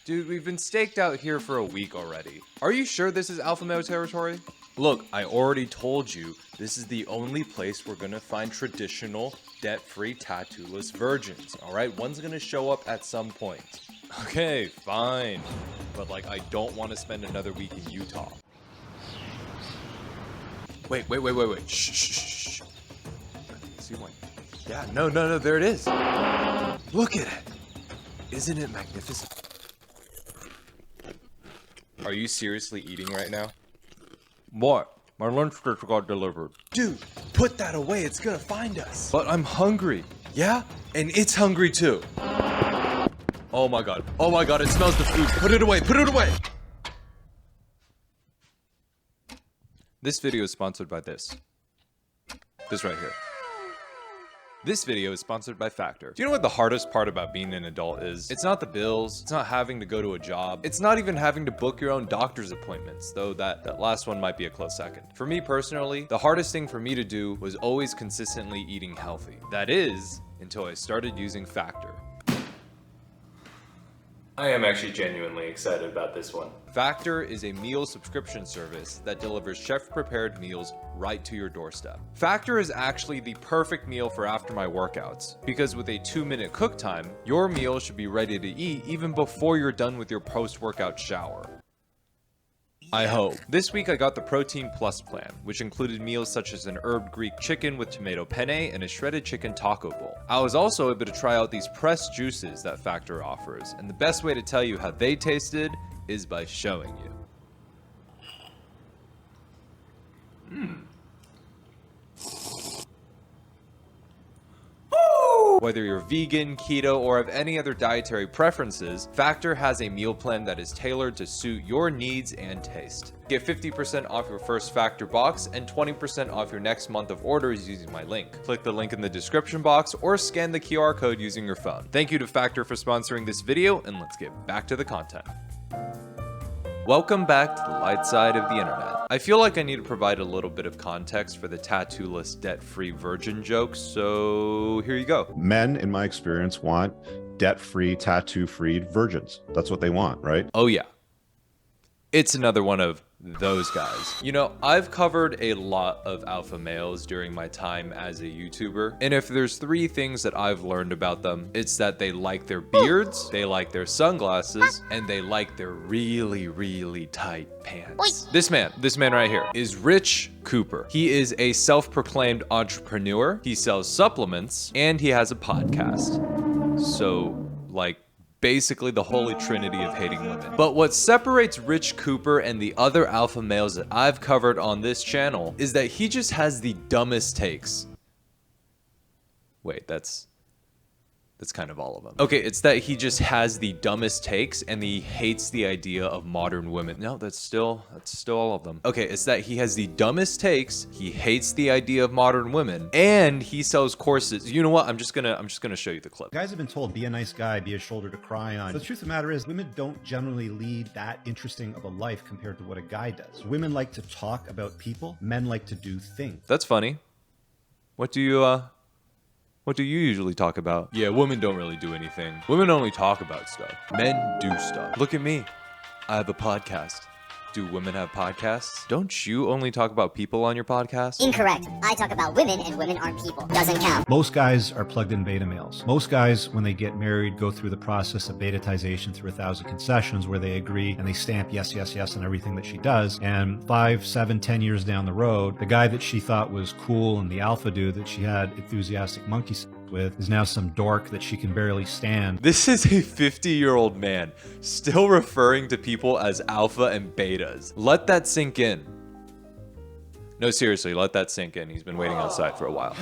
Dude, we've been staked out here for a week already. Are you sure this is alpha male territory? Look, I already told you this is the only place we're gonna find traditional, debt-free, tattoo-less virgins, alright? One's gonna show up at some point. Okay, fine. But like, I don't want to spend another week in Utah. Wait. Shh. See one? Yeah, no, there it is. Look at it. Isn't it magnificent? Are you seriously eating right now? What? My lunch just got delivered. Dude, put that away. It's gonna find us. But I'm hungry. Yeah? And it's hungry too. Oh my god. It smells the food. Put it away. This video is sponsored by this. This right here. This video is sponsored by Factor. Do you know what the hardest part about being an adult is? It's not the bills, it's not having to go to a job, it's not even having to book your own doctor's appointments, though that last one might be a close second. For me personally, the hardest thing for me to do was always consistently eating healthy. That is, until I started using Factor. I am actually genuinely excited about this one. Factor is a meal subscription service that delivers chef-prepared meals right to your doorstep. Factor is actually the perfect meal for after my workouts, because with a 2-minute cook time, your meal should be ready to eat even before you're done with your post-workout shower. I hope. This week I got the Protein Plus plan, which included meals such as an herb Greek chicken with tomato penne and a shredded chicken taco bowl. I was also able to try out these pressed juices that Factor offers, and the best way to tell you how they tasted is by showing you. Whether you're vegan, keto, or have any other dietary preferences, Factor has a meal plan that is tailored to suit your needs and taste. Get 50% off your first Factor box and 20% off your next month of orders using my link. Click the link in the description box or scan the QR code using your phone. Thank you to Factor for sponsoring this video, and let's get back to the content. Welcome back to the light side of the internet. I feel like I need to provide a little bit of context for the tattoo-less, debt-free virgin joke, so here you go. Men, in my experience, want debt-free, tattoo-free virgins. That's what they want, right? Oh yeah. It's another one of those guys. You know, I've covered a lot of alpha males during my time as a YouTuber, and if there's 3 things that I've learned about them, it's that they like their beards, they like their sunglasses, and they like their really tight pants. This man right here is Rich Cooper. He is a self-proclaimed entrepreneur, he sells supplements, and he has a podcast. So, like, basically the holy trinity of hating women. But what separates Rich Cooper and the other alpha males that I've covered on this channel is that he just has the dumbest takes. Wait, that's kind of all of them. Okay, it's that he just has the dumbest takes and he hates the idea of modern women. No, that's still all of them. Okay, it's that he has the dumbest takes, he hates the idea of modern women, and he sells courses. You know what? I'm just gonna show you the clip. Guys have been told, be a nice guy, be a shoulder to cry on. The truth of the matter is, women don't generally lead that interesting of a life compared to what a guy does. Women like to talk about people, men like to do things. That's funny. What do you usually talk about? Yeah, women don't really do anything. Women only talk about stuff. Men do stuff. Look at me. I have a podcast. Do women have podcasts? Don't you only talk about people on your podcast? Incorrect. I talk about women and women aren't people. Doesn't count. Most guys are plugged in beta males. Most guys, when they get married, go through the process of betatization through 1,000 concessions where they agree and they stamp yes on everything that she does. And 5, 7, 10 years down the road, the guy that she thought was cool and the alpha dude that she had enthusiastic monkey sex with is now some dork that she can barely stand. This is a 50-year-old man still referring to people as alpha and betas. Let that sink in. No, seriously, let that sink in. He's been waiting outside for a while.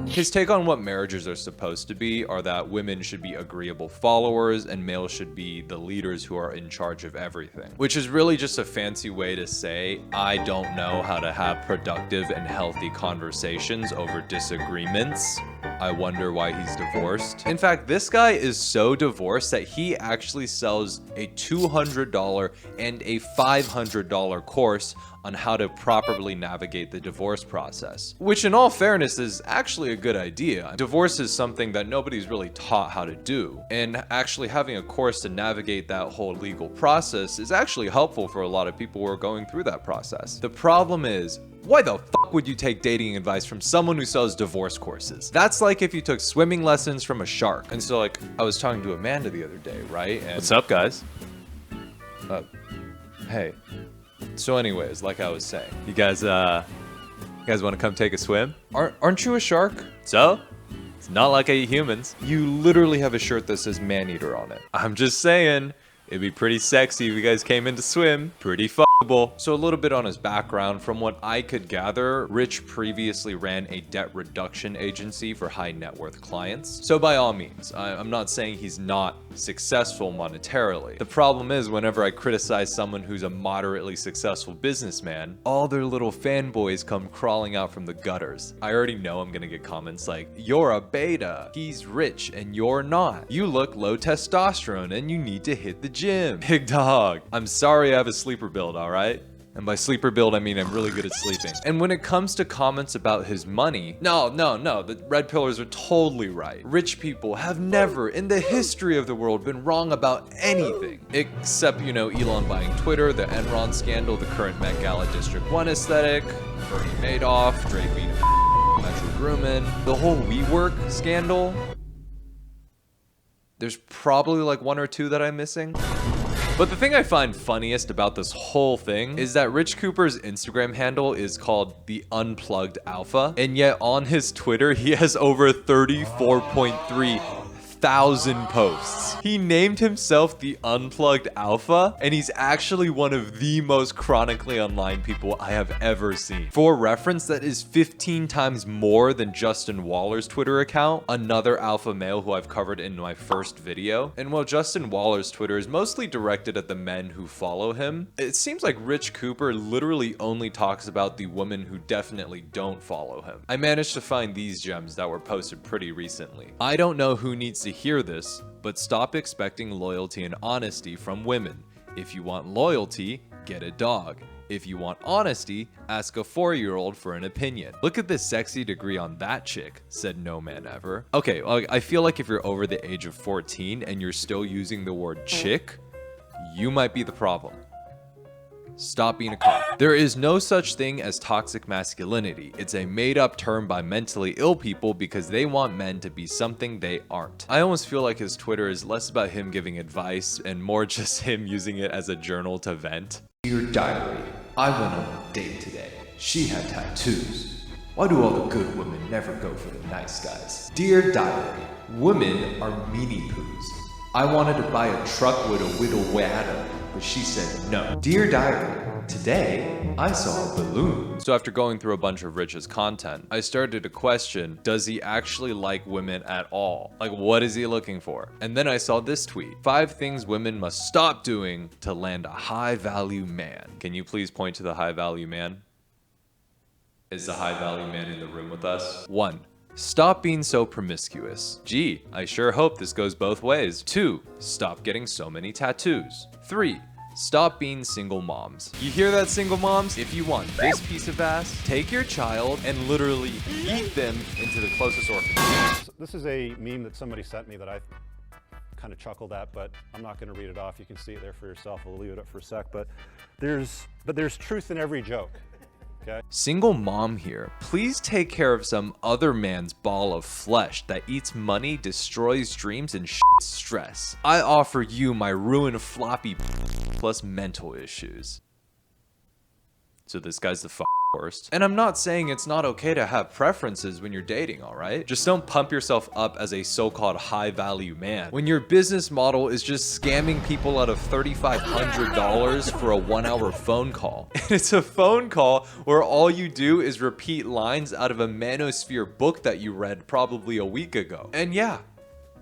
His take on what marriages are supposed to be are that women should be agreeable followers and males should be the leaders who are in charge of everything. Which is really just a fancy way to say, I don't know how to have productive and healthy conversations over disagreements. I wonder why he's divorced. In fact, this guy is so divorced that he actually sells a $200 and a $500 course on how to properly navigate the divorce process, which in all fairness is actually a good idea. Divorce is something that nobody's really taught how to do, and actually having a course to navigate that whole legal process is actually helpful for a lot of people who are going through that process. The problem is, why the fuck would you take dating advice from someone who sells divorce courses? That's like if you took swimming lessons from a shark. And so like, I was talking to Amanda the other day, right? And What's up, guys? Hey. So anyways, like I was saying, You guys want to come take a swim? aren't you a shark? So? It's not like I eat humans. You literally have a shirt that says man-eater on it. I'm just saying, it'd be pretty sexy if you guys came in to swim. Pretty fuckable. So a little bit on his background. From what I could gather, Rich previously ran a debt reduction agency for high net worth clients. So by all means, I'm not saying he's not successful monetarily. The problem is, whenever I criticize someone who's a moderately successful businessman, all their little fanboys come crawling out from the gutters. I already know I'm gonna get comments like, "You're a beta, he's rich and you're not. You look low testosterone and you need to hit the gym." Big dog, I'm sorry I have a sleeper build, alright? And by sleeper build, I mean I'm really good at sleeping. And when it comes to comments about his money, no, the red pillars are totally right. Rich people have never in the history of the world been wrong about anything. Except, you know, Elon buying Twitter, the Enron scandal, the current Met Gala District 1 aesthetic, Bernie Madoff, Drake being a Metro Grumman, the whole WeWork scandal. There's probably like one or two that I'm missing. But the thing I find funniest about this whole thing is that Rich Cooper's Instagram handle is called the Unplugged Alpha, and yet on his Twitter he has over 34.3 thousand posts. He named himself the Unplugged Alpha, and he's actually one of the most chronically online people I have ever seen. For reference, that is 15 times more than Justin Waller's Twitter account, another alpha male who I've covered in my first video. And while Justin Waller's Twitter is mostly directed at the men who follow him, it seems like Rich Cooper literally only talks about the women who definitely don't follow him. I managed to find these gems that were posted pretty recently. I don't know who needs to hear this, but stop expecting loyalty and honesty from women. If you want loyalty, get a dog. If you want honesty, ask a 4-year-old for an opinion. Look at the sexy degree on that chick, said no man ever. Okay, I feel like if you're over the age of 14 and you're still using the word chick, you might be the problem. Stop being a cop. There is no such thing as toxic masculinity. It's a made-up term by mentally ill people because they want men to be something they aren't. I almost feel like his Twitter is less about him giving advice and more just him using it as a journal to vent. Dear diary, I went on a date today. She had tattoos. Why do all the good women never go for the nice guys? Dear diary, women are meanie poos. I wanted to buy a truck with a widow water, but she said no. Dear diary, today I saw a balloon. So after going through a bunch of Rich's content, I started to question, does he actually like women at all? Like, what is he looking for? And then I saw this tweet: 5 things women must stop doing to land a high value man. Can you please point to the high value man? Is the high value man in the room with us? 1. Stop being so promiscuous. Gee, I sure hope this goes both ways. 2. Stop getting so many tattoos. 3. Stop being single moms. You hear that, single moms? If you want this piece of ass, take your child and literally eat them into the closest orphanage. This is a meme that somebody sent me that I kind of chuckled at, but I'm not going to read it off. You can see it there for yourself. I'll leave it up for a sec. But there's truth in every joke. Okay. Single mom here, please take care of some other man's ball of flesh that eats money, destroys dreams, and stress. I offer you my ruined floppy plus mental issues. So this guy's the worst. And I'm not saying it's not okay to have preferences when you're dating, alright? Just don't pump yourself up as a so-called high-value man when your business model is just scamming people out of $3,500 for a 1-hour phone call. And it's a phone call where all you do is repeat lines out of a manosphere book that you read probably a week ago. And yeah,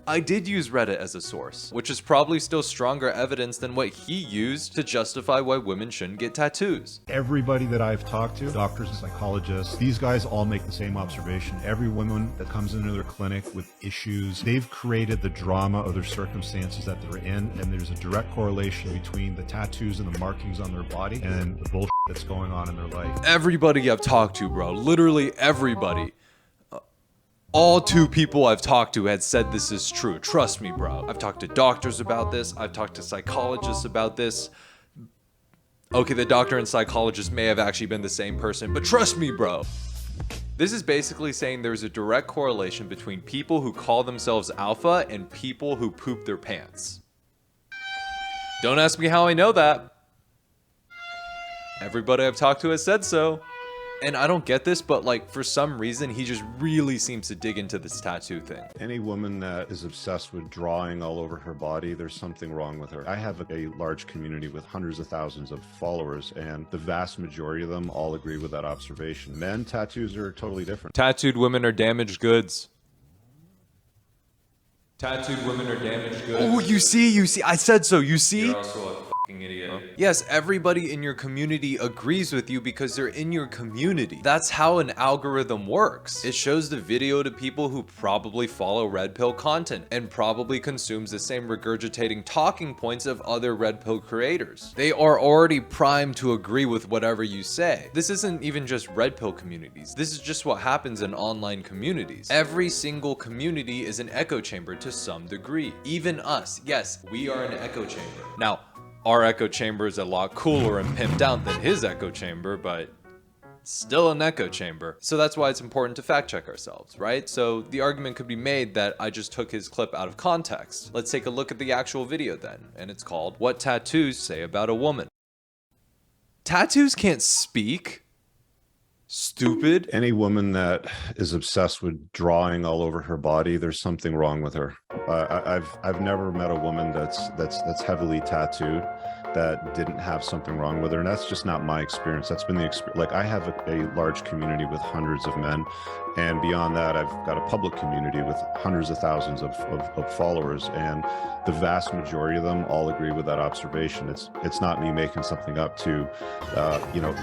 I did use Reddit as a source, which is probably still stronger evidence than what he used to justify why women shouldn't get tattoos. Everybody that I've talked to, doctors and psychologists, these guys all make the same observation. Every woman that comes into their clinic with issues, they've created the drama of their circumstances that they're in, and there's a direct correlation between the tattoos and the markings on their body and the bullshit that's going on in their life. Everybody I've talked to, bro, literally everybody. All 2 people I've talked to had said this is true. Trust me, bro. I've talked to doctors about this. I've talked to psychologists about this. Okay, the doctor and psychologist may have actually been the same person, but trust me, bro. This is basically saying there's a direct correlation between people who call themselves alpha and people who poop their pants. Don't ask me how I know that. Everybody I've talked to has said so. And I don't get this, but like for some reason, he just really seems to dig into this tattoo thing. Any woman that is obsessed with drawing all over her body, there's something wrong with her. I have a large community with hundreds of thousands of followers, and the vast majority of them all agree with that observation. Men, tattoos are totally different. Tattooed women are damaged goods. Tattooed women are damaged goods. Oh, you see, I said so, you see? You're also a fucking idiot. Yes, everybody in your community agrees with you because they're in your community. That's how an algorithm works. It shows the video to people who probably follow Red Pill content and probably consumes the same regurgitating talking points of other Red Pill creators. They are already primed to agree with whatever you say. This isn't even just Red Pill communities. This is just what happens in online communities. Every single community is an echo chamber to some degree. Even us. Yes, we are an echo chamber. Now, our echo chamber is a lot cooler and pimped out than his echo chamber, but still an echo chamber. So that's why it's important to fact check ourselves, right? So the argument could be made that I just took his clip out of context. Let's take a look at the actual video then, and it's called What Tattoos Say About a Woman. Tattoos can't speak. Stupid. Any woman that is obsessed with drawing all over her body, there's something wrong with her. I've never met a woman that's heavily tattooed that didn't have something wrong with her, and that's just not my experience. That's been the experience. Like, I have a large community with hundreds of men, and beyond that, I've got a public community with hundreds of thousands of followers, and the vast majority of them all agree with that observation. It's not me making something up to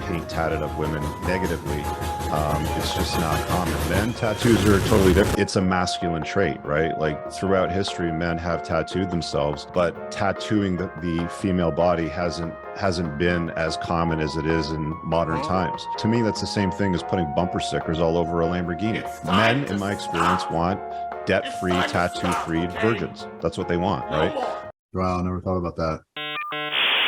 paint tatted up women negatively. It's just not common. Men, tattoos are totally different. It's a masculine trait, right? Like, throughout history, men have tattooed themselves, but tattooing the female body hasn't been as common as it is in modern times. To me, that's the same thing as putting bumper stickers all over a Lamborghini. Men, in my experience, want debt-free, tattoo-free virgins. That's what they want, right? Wow, I never thought about that.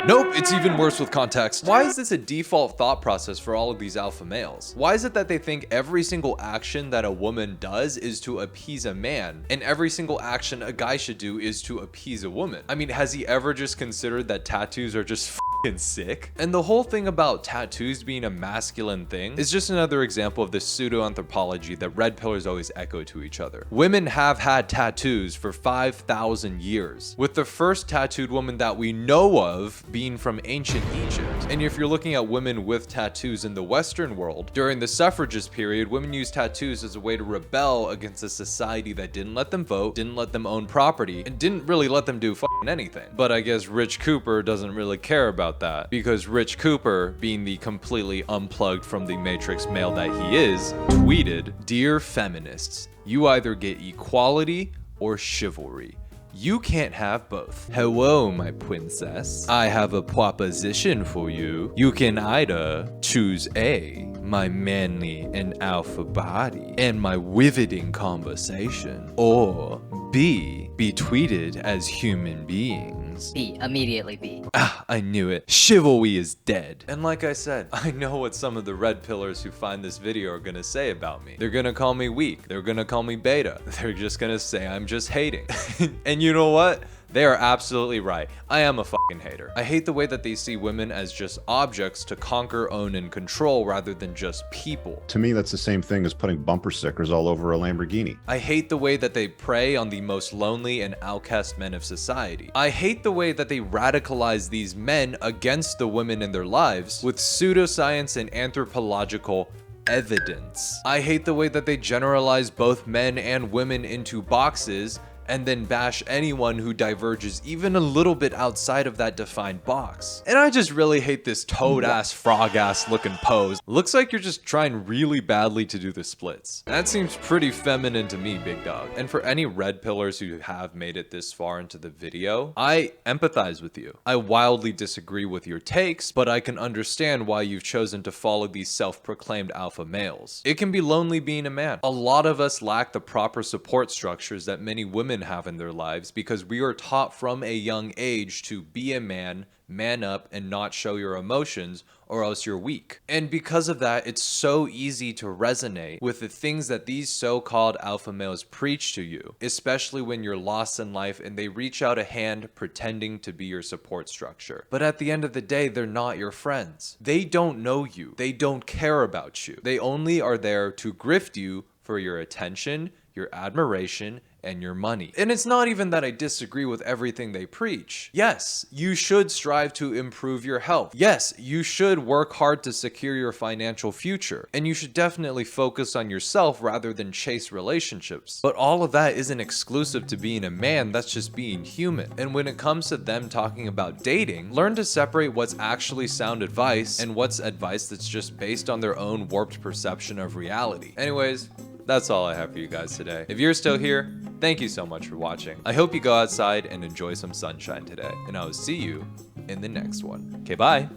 Nope, it's even worse with context. Why is this a default thought process for all of these alpha males? Why is it that they think every single action that a woman does is to appease a man, and every single action a guy should do is to appease a woman? I mean, has he ever just considered that tattoos are just f***ing sick? And the whole thing about tattoos being a masculine thing is just another example of the pseudo-anthropology that red pillars always echo to each other. Women have had tattoos for 5,000 years, with the first tattooed woman that we know of being from ancient Egypt. And if you're looking at women with tattoos in the Western world, during the suffragist period, women used tattoos as a way to rebel against a society that didn't let them vote, didn't let them own property, and didn't really let them do f***ing anything. But I guess Rich Cooper doesn't really care about that, because Rich Cooper, being the completely unplugged from the Matrix male that he is, tweeted, "Dear feminists, you either get equality or chivalry. You can't have both. Hello, my princess. I have a proposition for you. You can either choose A, my manly and alpha body, and my riveting conversation, or B, be tweeted as human beings." B, immediately B. Ah, I knew it. Chivalry is dead. And like I said, I know what some of the red pillars who find this video are gonna say about me. They're gonna call me weak. They're gonna call me beta. They're just gonna say I'm just hating. And you know what? They are absolutely right. I am a fucking hater. I hate the way that they see women as just objects to conquer, own, and control rather than just people. To me, that's the same thing as putting bumper stickers all over a Lamborghini. I hate the way that they prey on the most lonely and outcast men of society. I hate the way that they radicalize these men against the women in their lives with pseudoscience and anthropological evidence. I hate the way that they generalize both men and women into boxes and then bash anyone who diverges even a little bit outside of that defined box. And I just really hate this toad-ass, frog-ass looking pose. Looks like you're just trying really badly to do the splits. That seems pretty feminine to me, big dog. And for any red pillars who have made it this far into the video, I empathize with you. I wildly disagree with your takes, but I can understand why you've chosen to follow these self-proclaimed alpha males. It can be lonely being a man. A lot of us lack the proper support structures that many women have in their lives because we are taught from a young age to be a man, man up, and not show your emotions, or else you're weak. And because of that, it's so easy to resonate with the things that these so-called alpha males preach to you, especially when you're lost in life and they reach out a hand pretending to be your support structure. But at the end of the day, they're not your friends. They don't know you. They don't care about you. They only are there to grift you for your attention, your admiration, and your money. And it's not even that I disagree with everything they preach. Yes, you should strive to improve your health. Yes, you should work hard to secure your financial future. And you should definitely focus on yourself rather than chase relationships. But all of that isn't exclusive to being a man, that's just being human. And when it comes to them talking about dating, learn to separate what's actually sound advice and what's advice that's just based on their own warped perception of reality. Anyways, that's all I have for you guys today. If you're still here, thank you so much for watching. I hope you go outside and enjoy some sunshine today, and I will see you in the next one. Okay, bye.